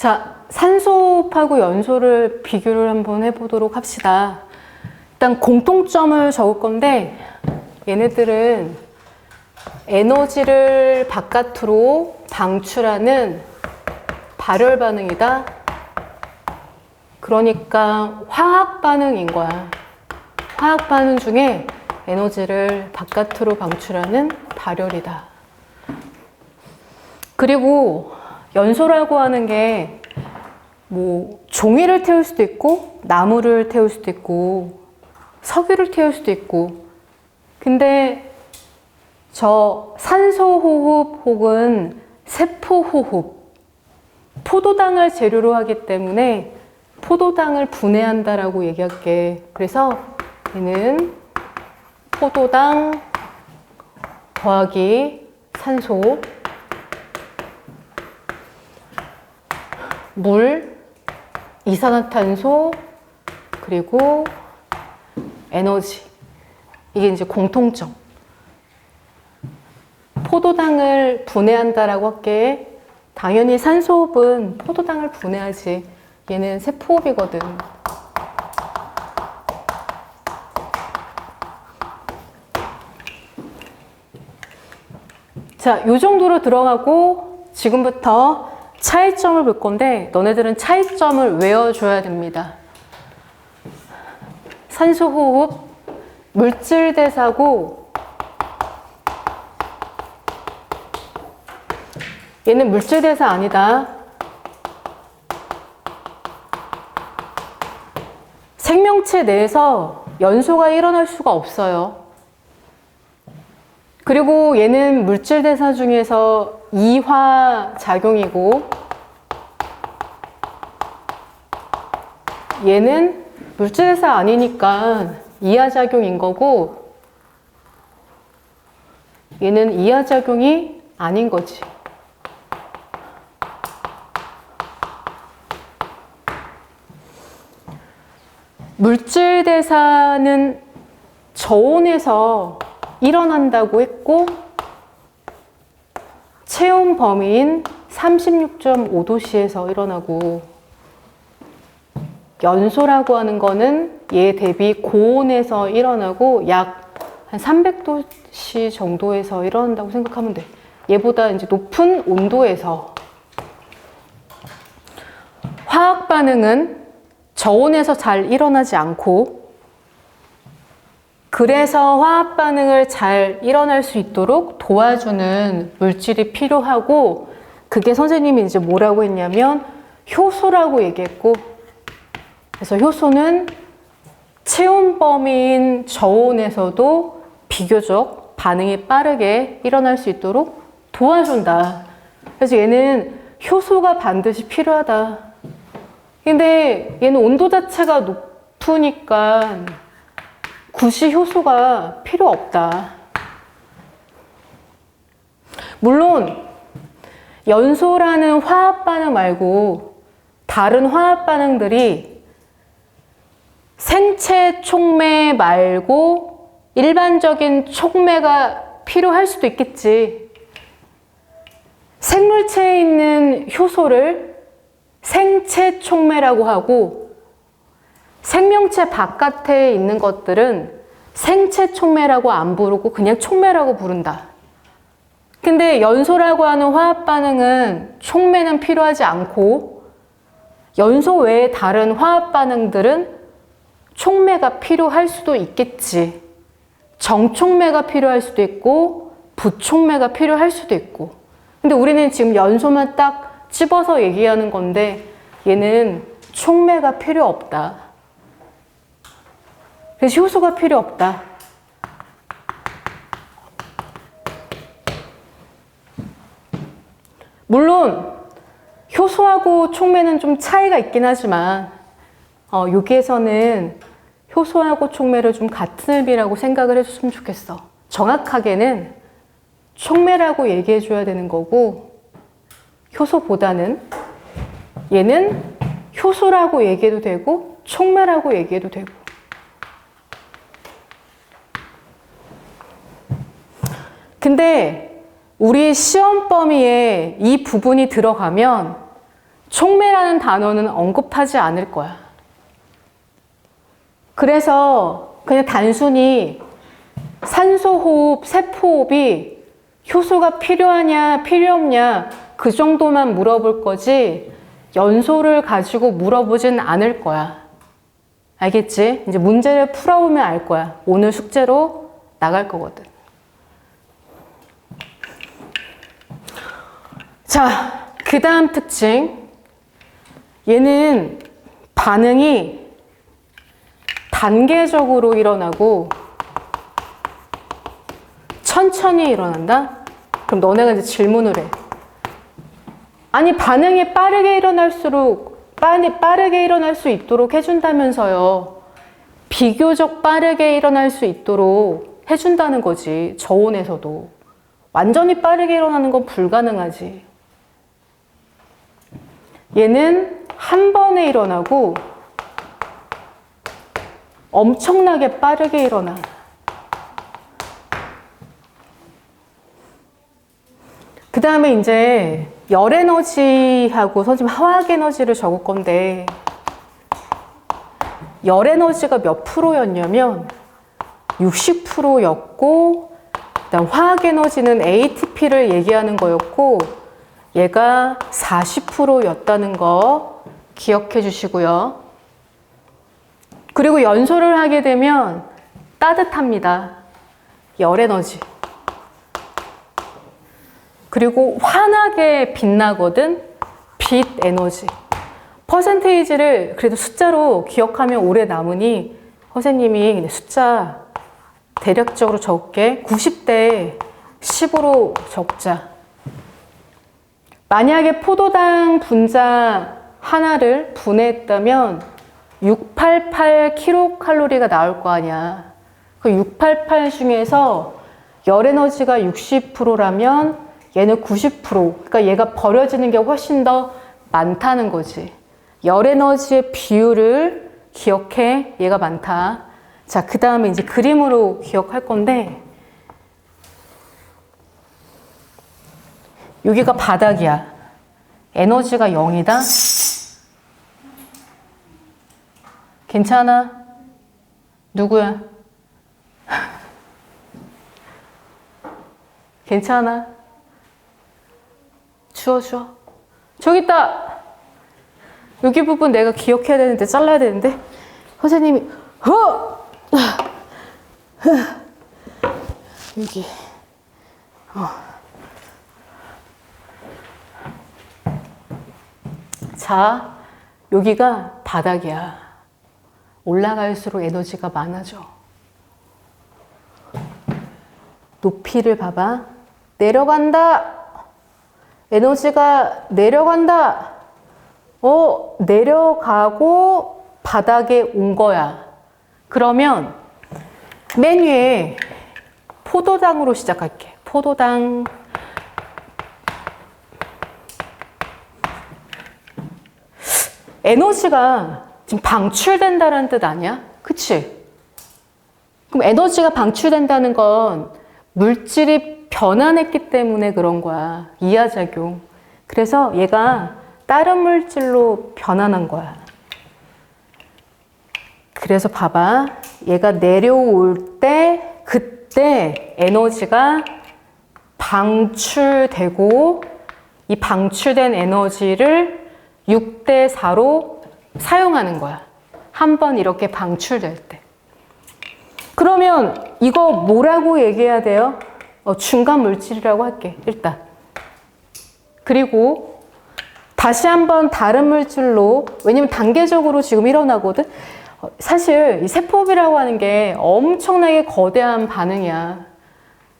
자, 산소호흡하고 연소를 비교를 한번 해보도록 합시다. 일단 공통점을 적을 건데 얘네들은 에너지를 바깥으로 방출하는 발열 반응이다. 그러니까 화학 반응인 거야. 화학 반응 중에 에너지를 바깥으로 방출하는 발열이다. 그리고 연소라고 하는 게 뭐 종이를 태울 수도 있고 나무를 태울 수도 있고 석유를 태울 수도 있고, 근데 저 산소호흡 혹은 세포호흡, 포도당을 재료로 하기 때문에 포도당을 분해한다라고 얘기할게. 그래서 얘는 포도당 더하기 산소, 물, 이산화탄소, 그리고 에너지. 이게 이제 공통점. 포도당을 분해한다라고 할게. 당연히 산소호흡은 포도당을 분해하지. 얘는 세포호흡이거든. 자, 요 정도로 들어가고 지금부터 차이점을 볼 건데 너네들은 차이점을 외워줘야 됩니다. 산소호흡, 물질대사고 얘는 물질대사 아니다. 생명체 내에서 연소가 일어날 수가 없어요. 그리고 얘는 물질대사 중에서 이화작용이고 얘는 물질대사 아니니까 이하작용인 거고 얘는 이하작용이 아닌 거지. 물질대사는 저온에서 일어난다고 했고 체온 범위인 36.5도씨에서 일어나고, 연소라고 하는 거는 얘 대비 고온에서 일어나고 약 한 300도씨 정도에서 일어난다고 생각하면 돼. 얘보다 이제 높은 온도에서. 화학 반응은 저온에서 잘 일어나지 않고, 그래서 화학 반응을 잘 일어날 수 있도록 도와주는 물질이 필요하고, 그게 선생님이 이제 뭐라고 했냐면 효소라고 얘기했고, 그래서 효소는 체온 범위인 저온에서도 비교적 반응이 빠르게 일어날 수 있도록 도와준다. 그래서 얘는 효소가 반드시 필요하다. 근데 얘는 온도 자체가 높으니까 굳이 효소가 필요 없다. 물론 연소라는 화학 반응 말고 다른 화학 반응들이 생체 촉매 말고 일반적인 촉매가 필요할 수도 있겠지. 생물체에 있는 효소를 생체 촉매라고 하고, 생명체 바깥에 있는 것들은 생체 촉매라고 안 부르고 그냥 촉매라고 부른다. 근데 연소라고 하는 화학 반응은 촉매는 필요하지 않고, 연소 외에 다른 화학 반응들은 촉매가 필요할 수도 있겠지. 정촉매가 필요할 수도 있고 부촉매가 필요할 수도 있고. 근데 우리는 지금 연소만 딱 집어서 얘기하는 건데 얘는 촉매가 필요 없다. 그래서 효소가 필요 없다. 물론 효소하고 촉매는 좀 차이가 있긴 하지만 여기에서는 효소하고 촉매를 좀 같은 의미라고 생각을 해줬으면 좋겠어. 정확하게는 촉매라고 얘기해줘야 되는 거고, 효소보다는 얘는 효소라고 얘기해도 되고 촉매라고 얘기해도 되고. 근데 우리 시험 범위에 이 부분이 들어가면 촉매라는 단어는 언급하지 않을 거야. 그래서 그냥 단순히 산소호흡, 세포호흡이 효소가 필요하냐, 필요 없냐 그 정도만 물어볼 거지 연소를 가지고 물어보진 않을 거야. 알겠지? 이제 문제를 풀어보면 알 거야. 오늘 숙제로 나갈 거거든. 자, 그 다음 특징. 얘는 반응이 단계적으로 일어나고 천천히 일어난다? 그럼 너네가 이제 질문을 해. 아니, 반응이 빠르게 일어날수록 빠르게 일어날 수 있도록 해준다면서요. 비교적 빠르게 일어날 수 있도록 해준다는 거지. 저온에서도. 완전히 빠르게 일어나는 건 불가능하지. 얘는 한 번에 일어나고 엄청나게 빠르게 일어나. 그 다음에 이제 열 에너지하고 선생님 화학 에너지를 적을 건데 열 에너지가 몇 프로였냐면 60%였고 그다음 화학 에너지는 ATP를 얘기하는 거였고 얘가 40%였다는 거 기억해 주시고요. 그리고 연소를 하게 되면 따뜻합니다. 열 에너지. 그리고 환하게 빛나거든. 빛 에너지. 퍼센테이지를 그래도 숫자로 기억하면 오래 남으니 선생님이 숫자 대략적으로 적을게. 90대 10으로 적자. 만약에 포도당 분자 하나를 분해했다면 688kcal가 나올 거 아니야. 그 688 중에서 열 에너지가 60%라면 얘는 90%. 그러니까 얘가 버려지는 게 훨씬 더 많다는 거지. 열 에너지의 비율을 기억해. 얘가 많다. 자, 그 다음에 이제 그림으로 기억할 건데 여기가 바닥이야. 에너지가 0이다. 괜찮아? 누구야? 괜찮아? 추워. 저기 있다. 여기 부분 내가 기억해야 되는데 잘라야 되는데 선생님이 여기 자, 여기가 바닥이야. 올라갈수록 에너지가 많아져. 높이를 봐봐. 내려간다. 에너지가 내려간다. 내려가고 바닥에 온 거야. 그러면 맨 위에 포도당으로 시작할게. 포도당. 에너지가 지금 방출된다는 뜻 아니야? 그치? 그럼 에너지가 방출된다는 건 물질이 변환했기 때문에 그런 거야. 이하작용. 그래서 얘가 다른 물질로 변환한 거야. 그래서 봐봐. 얘가 내려올 때 그때 에너지가 방출되고 이 방출된 에너지를 6대 4로 사용하는 거야. 한 번 이렇게 방출될 때. 그러면 이거 뭐라고 얘기해야 돼요? 중간 물질이라고 할게. 일단. 그리고 다시 한번 다른 물질로, 왜냐면 단계적으로 지금 일어나거든. 사실 이 세포흡이라고 하는 게 엄청나게 거대한 반응이야.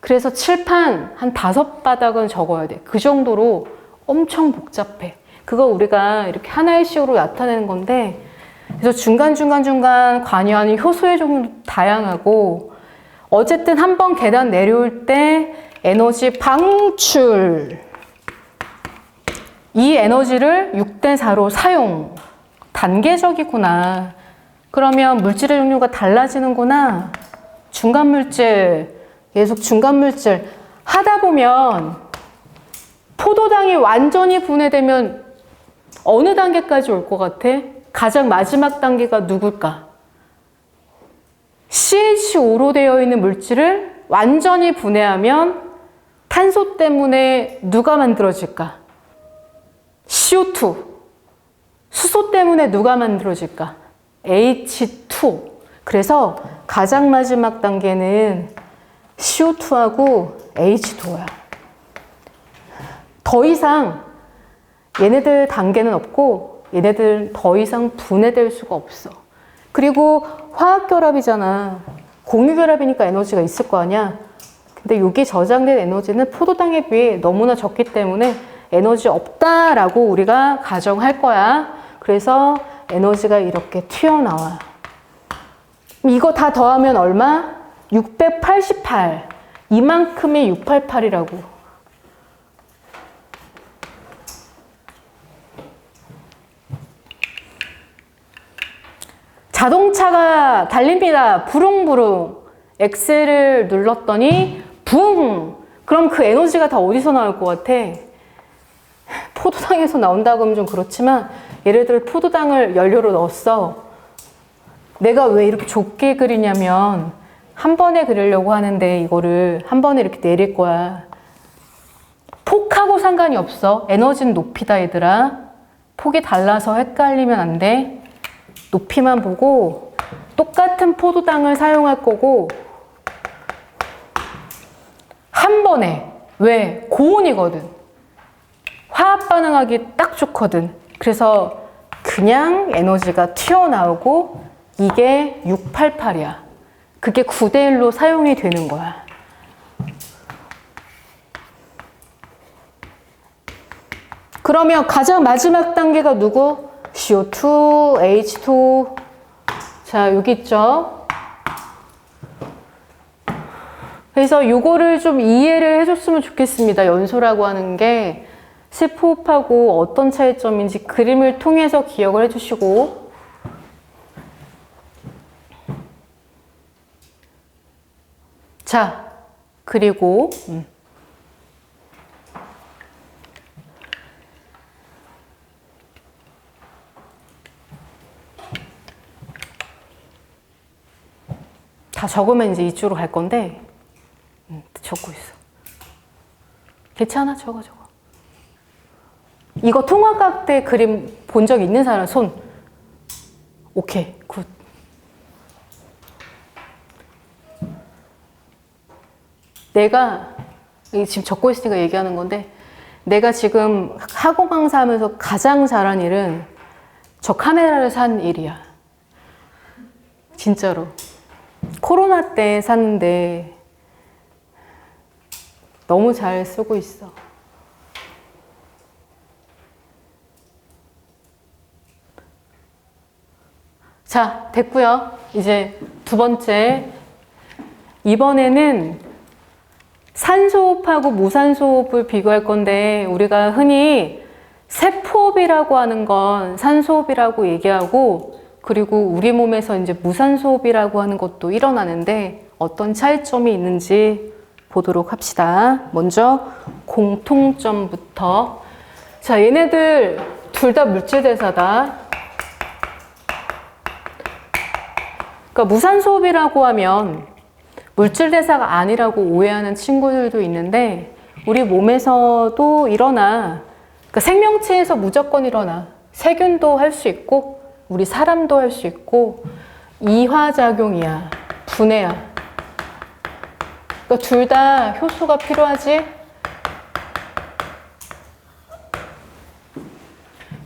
그래서 칠판 한 5바닥은 적어야 돼. 그 정도로 엄청 복잡해. 그거 우리가 이렇게 하나의 식으로 나타내는 건데, 그래서 중간중간 관여하는 효소의 종류도 다양하고, 어쨌든 한번 계단 내려올 때 에너지 방출. 이 에너지를 6대 4로 사용. 단계적이구나. 그러면 물질의 종류가 달라지는구나. 중간물질, 계속 중간물질. 하다 보면 포도당이 완전히 분해되면 어느 단계까지 올 것 같아? 가장 마지막 단계가 누굴까? CH5로 되어 있는 물질을 완전히 분해하면 탄소 때문에 누가 만들어질까? CO2. 수소 때문에 누가 만들어질까? H2. 그래서 가장 마지막 단계는 CO2하고 H2야. 더 이상 얘네들 단계는 없고 얘네들 더 이상 분해될 수가 없어. 그리고 화학결합이잖아. 공유결합이니까 에너지가 있을 거 아니야. 근데 여기 저장된 에너지는 포도당에 비해 너무나 적기 때문에 에너지 없다라고 우리가 가정할 거야. 그래서 에너지가 이렇게 튀어나와. 이거 다 더하면 얼마? 688. 이만큼이 688이라고. 자동차가 달립니다. 부릉부릉. 엑셀을 눌렀더니 붕! 그럼 그 에너지가 다 어디서 나올 것 같아? 포도당에서 나온다고 하면 좀 그렇지만 예를 들어 포도당을 연료로 넣었어. 내가 왜 이렇게 좁게 그리냐면 한 번에 그리려고 하는데 이거를 한 번에 이렇게 내릴 거야. 폭하고 상관이 없어. 에너지는 높이다 얘들아. 폭이 달라서 헷갈리면 안 돼. 높이만 보고 똑같은 포도당을 사용할 거고 한 번에. 왜? 고온이거든. 화학 반응하기 딱 좋거든. 그래서 그냥 에너지가 튀어나오고 이게 688이야. 그게 9대1로 사용이 되는 거야. 그러면 가장 마지막 단계가 누구? CO2, H2. 자, 여기 있죠? 그래서 요거를 좀 이해를 해줬으면 좋겠습니다. 연소라고 하는 게 세포흡하고 어떤 차이점인지 그림을 통해서 기억을 해주시고. 자, 그리고 다 적으면 이제 이쪽으로 갈 건데 적고 있어. 괜찮아? 적어. 이거 통합각 때 그림 본 적 있는 사람 손. 오케이, 굿. 내가 지금 적고 있으니까 얘기하는 건데 내가 지금 학원 강사하면서 가장 잘한 일은 저 카메라를 산 일이야. 진짜로. 코로나 때 샀는데 너무 잘 쓰고 있어. 자, 됐고요. 이제 두 번째. 이번에는 산소호흡하고 무산소호흡을 비교할 건데 우리가 흔히 세포호흡이라고 하는 건 산소호흡이라고 얘기하고 그리고 우리 몸에서 이제 무산소호흡이라고 하는 것도 일어나는데 어떤 차이점이 있는지 보도록 합시다. 먼저 공통점부터. 자, 얘네들 둘 다 물질대사다. 그러니까 무산소호흡이라고 하면 물질대사가 아니라고 오해하는 친구들도 있는데 우리 몸에서도 일어나. 그러니까 생명체에서 무조건 일어나. 세균도 할 수 있고 우리 사람도 할 수 있고 이화작용이야. 분해야. 그러니까 둘 다 효소가 필요하지.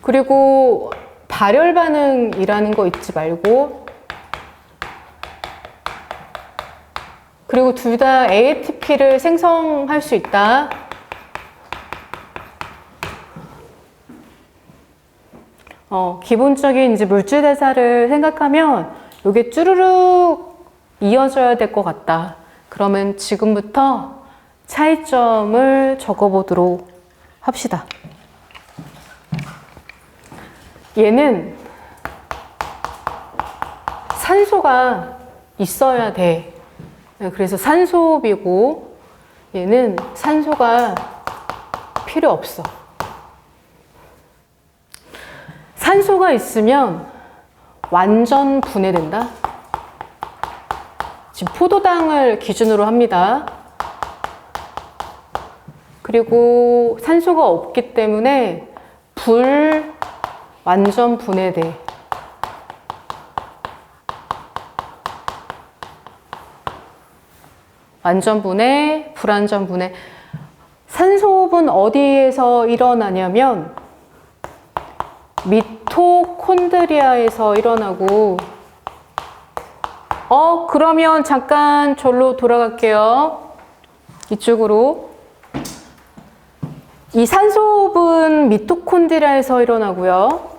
그리고 발열 반응이라는 거 잊지 말고 그리고 둘 다 ATP를 생성할 수 있다. 기본적인 이제 물질 대사를 생각하면 이게 쭈루룩 이어져야 될 것 같다. 그러면 지금부터 차이점을 적어보도록 합시다. 얘는 산소가 있어야 돼. 그래서 산소호흡이고 얘는 산소가 필요 없어. 산소가 있으면 완전 분해된다. 지금 포도당을 기준으로 합니다. 그리고 산소가 없기 때문에 완전 분해돼. 완전 분해, 불완전 분해. 산소호흡은 어디에서 일어나냐면 미토콘드리아에서 일어나고, 그러면 잠깐 절로 돌아갈게요. 이쪽으로. 이 산소호흡은 미토콘드리아에서 일어나고요.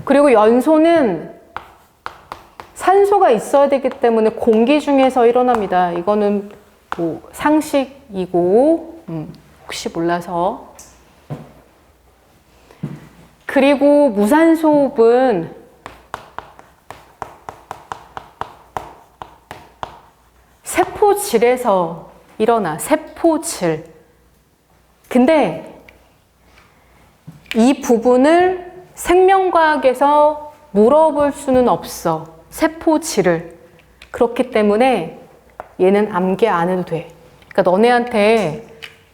그리고 연소는 산소가 있어야 되기 때문에 공기 중에서 일어납니다. 이거는 뭐 상식이고, 혹시 몰라서. 그리고 무산소호흡은 세포질에서 일어나. 세포질. 근데 이 부분을 생명과학에서 물어볼 수는 없어. 세포질을. 그렇기 때문에 얘는 암기 안 해도 돼. 그러니까 너네한테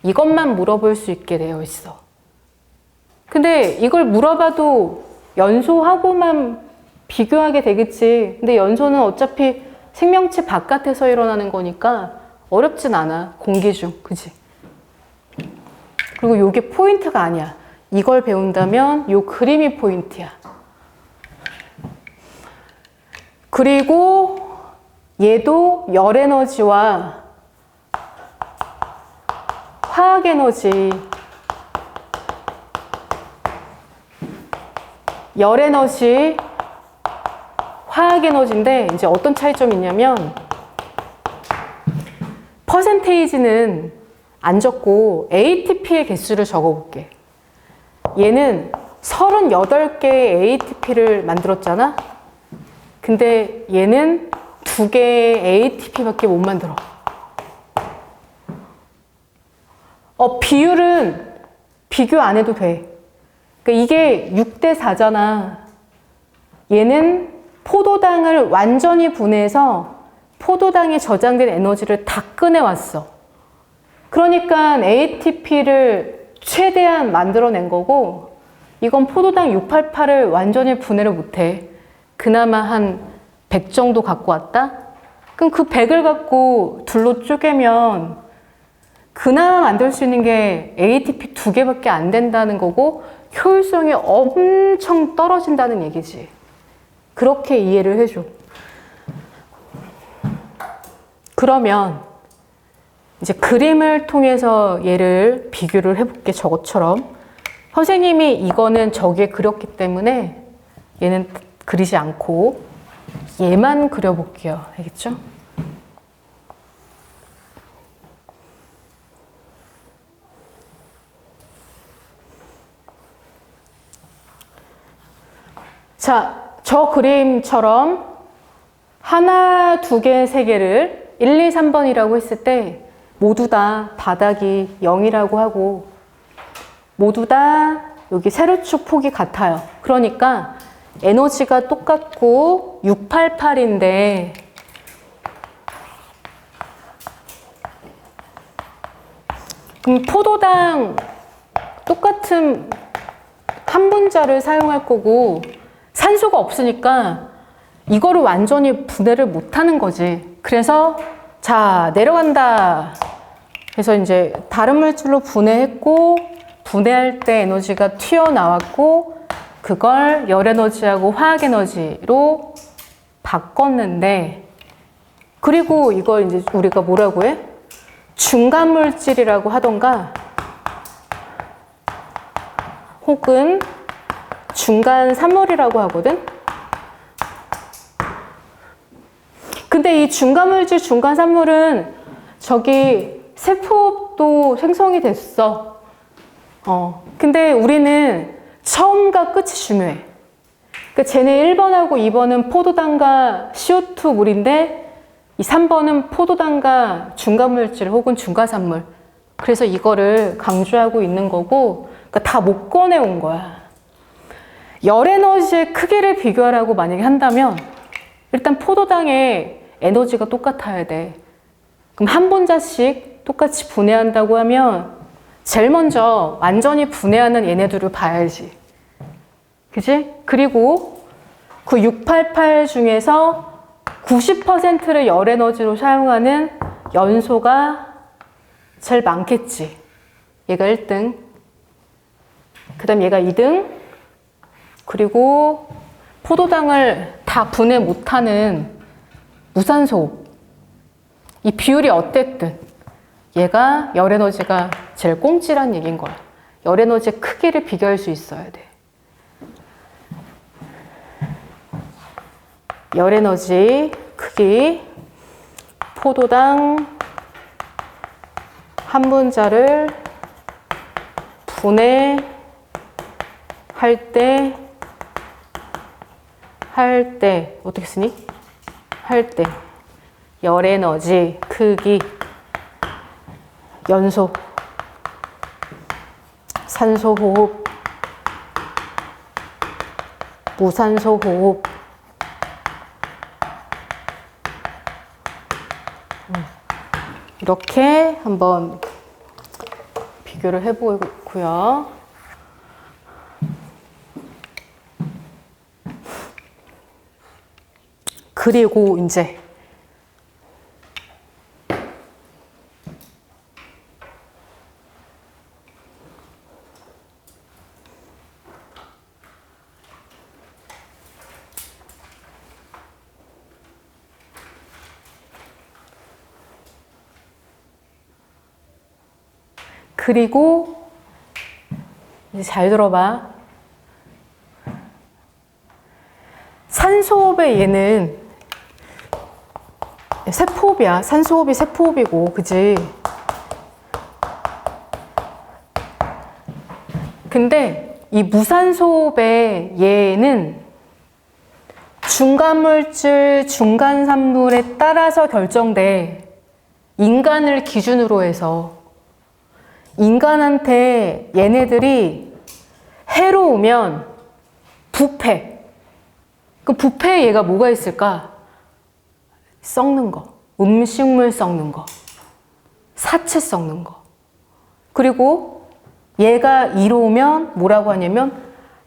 이것만 물어볼 수 있게 되어 있어. 근데 이걸 물어봐도 연소하고만 비교하게 되겠지. 근데 연소는 어차피 생명체 바깥에서 일어나는 거니까 어렵진 않아. 공기 중. 그치? 그리고 요게 포인트가 아니야. 이걸 배운다면 요 그림이 포인트야. 그리고 얘도 열에너지와 화학에너지, 열에너지, 화학에너지인데 이제 어떤 차이점이 있냐면 퍼센테이지는 안 적고 ATP의 개수를 적어볼게. 얘는 38개의 ATP를 만들었잖아? 근데 얘는 2개의 ATP밖에 못 만들어. 비율은 비교 안 해도 돼. 그러니까 이게 6대 4잖아. 얘는 포도당을 완전히 분해해서 포도당에 저장된 에너지를 다 꺼내왔어. 그러니까 ATP를 최대한 만들어낸 거고, 이건 포도당 688을 완전히 분해를 못해. 그나마 한 100 정도 갖고 왔다? 그럼 그 100을 갖고 둘로 쪼개면 그나마 만들 수 있는 게 ATP 2개밖에 안 된다는 거고, 효율성이 엄청 떨어진다는 얘기지. 그렇게 이해를 해줘. 그러면 이제 그림을 통해서 얘를 비교를 해볼게. 저것처럼 선생님이 이거는 저기에 그렸기 때문에 얘는 그리지 않고 얘만 그려볼게요. 알겠죠? 자, 저 그림처럼 하나, 두 개, 세 개를 1, 2, 3번이라고 했을 때 모두 다 바닥이 0이라고 하고 모두 다 여기 세로축 폭이 같아요. 그러니까 에너지가 똑같고 688인데 그럼 포도당 똑같은 한 분자를 사용할 거고 산소가 없으니까 이거를 완전히 분해를 못 하는 거지. 그래서 자, 내려간다. 그래서 이제 다른 물질로 분해했고 분해할 때 에너지가 튀어나왔고 그걸 열에너지하고 화학에너지로 바꿨는데, 그리고 이걸 이제 우리가 뭐라고 해? 중간 물질이라고 하던가 혹은 중간 산물이라고 하거든? 근데 이 중간 물질, 중간 산물은 저기 세포도 생성이 됐어. 근데 우리는 처음과 끝이 중요해. 그러니까 쟤네 1번하고 2번은 포도당과 CO2 물인데 이 3번은 포도당과 중간물질 혹은 중가산물. 그래서 이거를 강조하고 있는 거고, 그러니까 다 못 꺼내온 거야. 열 에너지의 크기를 비교하라고 만약에 한다면 일단 포도당의 에너지가 똑같아야 돼. 그럼 한 분자씩 똑같이 분해한다고 하면 제일 먼저 완전히 분해하는 얘네들을 봐야지. 그지? 그리고 그 688 중에서 90%를 열 에너지로 사용하는 연소가 제일 많겠지. 얘가 1등. 그 다음 얘가 2등. 그리고 포도당을 다 분해 못하는 무산소. 이 비율이 어땠든 얘가 열 에너지가 제일 꽁찌란 얘기인 거야. 열 에너지의 크기를 비교할 수 있어야 돼. 열 에너지 크기, 포도당 한 분자를 분해할 때 어떻게 쓰니? 할 때 열 에너지 크기, 연소, 산소 호흡, 무산소 호흡, 이렇게 한번 비교를 해보고요. 그리고 이제 이제 잘 들어봐. 산소호흡의 얘는 세포호흡이야. 산소호흡이 세포호흡이고, 그지? 근데 이 무산소호흡의 얘는 중간물질, 중간산물에 따라서 결정돼. 인간을 기준으로 해서. 인간한테 얘네들이 해로우면 부패. 그 부패에 얘가 뭐가 있을까? 썩는 거, 음식물 썩는 거, 사체 썩는 거. 그리고 얘가 이로우면 뭐라고 하냐면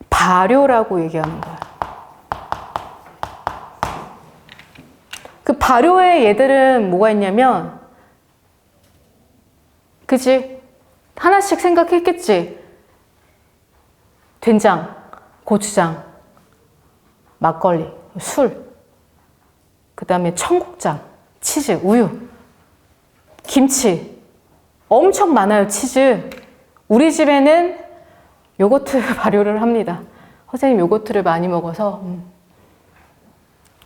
발효라고 얘기하는 거야. 그 발효의 얘들은 뭐가 있냐면, 그치? 하나씩 생각했겠지? 된장, 고추장, 막걸리, 술, 그 다음에 청국장, 치즈, 우유, 김치. 엄청 많아요, 치즈. 우리 집에는 요거트 발효를 합니다. 선생님 요거트를 많이 먹어서.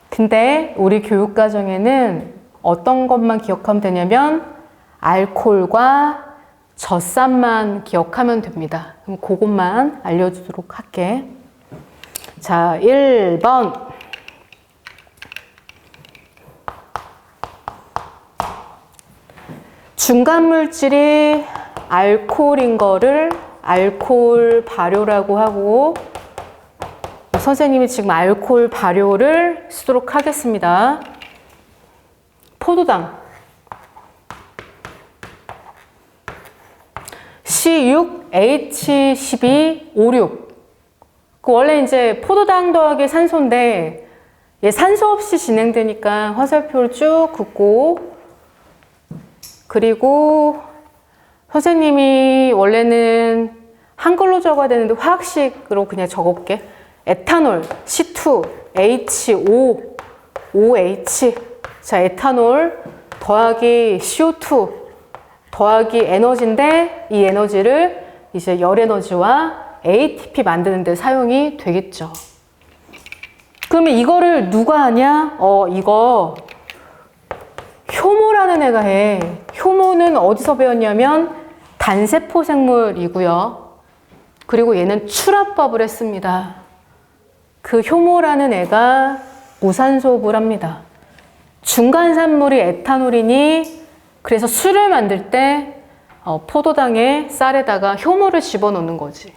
근데 우리 교육과정에는 어떤 것만 기억하면 되냐면 알코올과 젖산만 기억하면 됩니다. 그럼 그것만 알려주도록 할게. 자, 1번. 중간물질이 알코올인 거를 알코올 발효라고 하고, 선생님이 지금 알코올 발효를 쓰도록 하겠습니다. 포도당 C6H12O6. 그 원래 이제 포도당 더하기 산소인데 얘 산소 없이 진행되니까 화살표를 쭉 긋고, 그리고 선생님이 원래는 한글로 적어야 되는데 화학식으로 그냥 적어볼게. 에탄올 C2H5OH. 자, 에탄올 더하기 CO2 더하기 에너지인데 이 에너지를 이제 열 에너지와 ATP 만드는 데 사용이 되겠죠. 그러면 이거를 누가 하냐? 이거 효모라는 애가 해. 효모는 어디서 배웠냐면 단세포 생물이고요. 그리고 얘는 출합법을 했습니다. 그 효모라는 애가 무산소호흡을 합니다. 중간 산물이 에탄올이니 그래서 술을 만들 때 포도당에 쌀에다가 효모를 집어넣는 거지.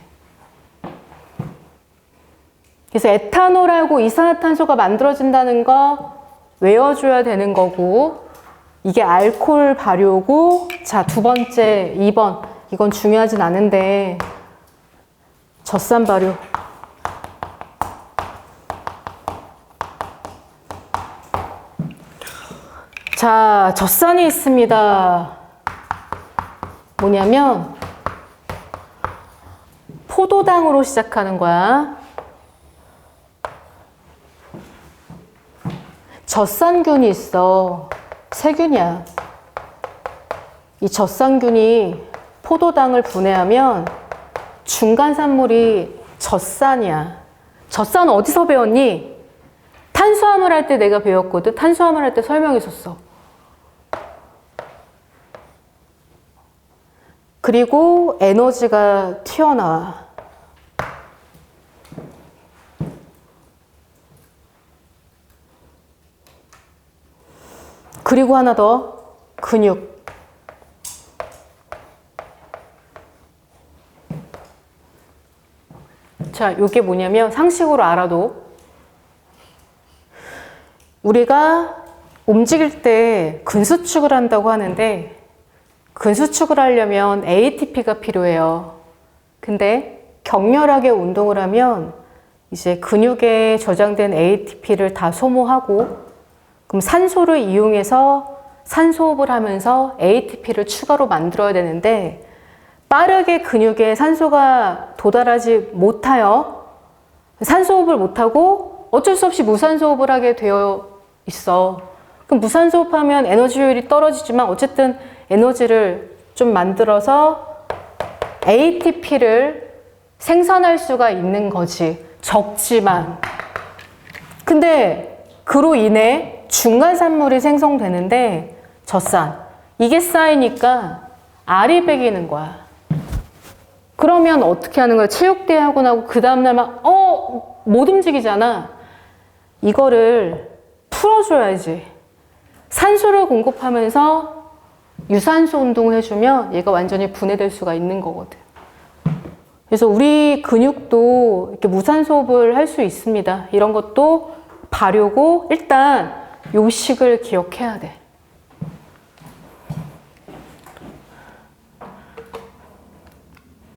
그래서 에탄올하고 이산화탄소가 만들어진다는 거 외워줘야 되는 거고, 이게 알코올 발효고, 자, 두 번째, 2번. 이건 중요하진 않은데, 젖산 발효. 자, 젖산이 있습니다. 뭐냐면, 포도당으로 시작하는 거야. 젖산균이 있어. 세균이야. 이 젖산균이 포도당을 분해하면 중간 산물이 젖산이야. 젖산 어디서 배웠니? 탄수화물 할 때 내가 배웠거든. 탄수화물 할 때 설명했었어. 그리고 에너지가 튀어나와. 그리고 하나 더, 근육. 자, 이게 뭐냐면 상식으로 알아도 우리가 움직일 때 근수축을 한다고 하는데, 근수축을 하려면 ATP가 필요해요. 근데 격렬하게 운동을 하면 이제 근육에 저장된 ATP를 다 소모하고, 그럼 산소를 이용해서 산소호흡을 하면서 ATP를 추가로 만들어야 되는데, 빠르게 근육에 산소가 도달하지 못하여 산소호흡을 못하고 어쩔 수 없이 무산소호흡을 하게 되어 있어. 그럼 무산소호흡하면 에너지 효율이 떨어지지만 어쨌든 에너지를 좀 만들어서 ATP를 생산할 수가 있는 거지. 적지만. 근데 그로 인해 중간 산물이 생성되는데, 젖산. 이게 쌓이니까 알이 배기는 거야. 그러면 어떻게 하는 거야? 체육대회 하고 나고 그 다음날 막 못 움직이잖아. 이거를 풀어줘야지. 산소를 공급하면서 유산소 운동을 해주면 얘가 완전히 분해될 수가 있는 거거든. 그래서 우리 근육도 이렇게 무산소호흡을 할 수 있습니다. 이런 것도 발효고, 일단 요식을 기억해야 돼.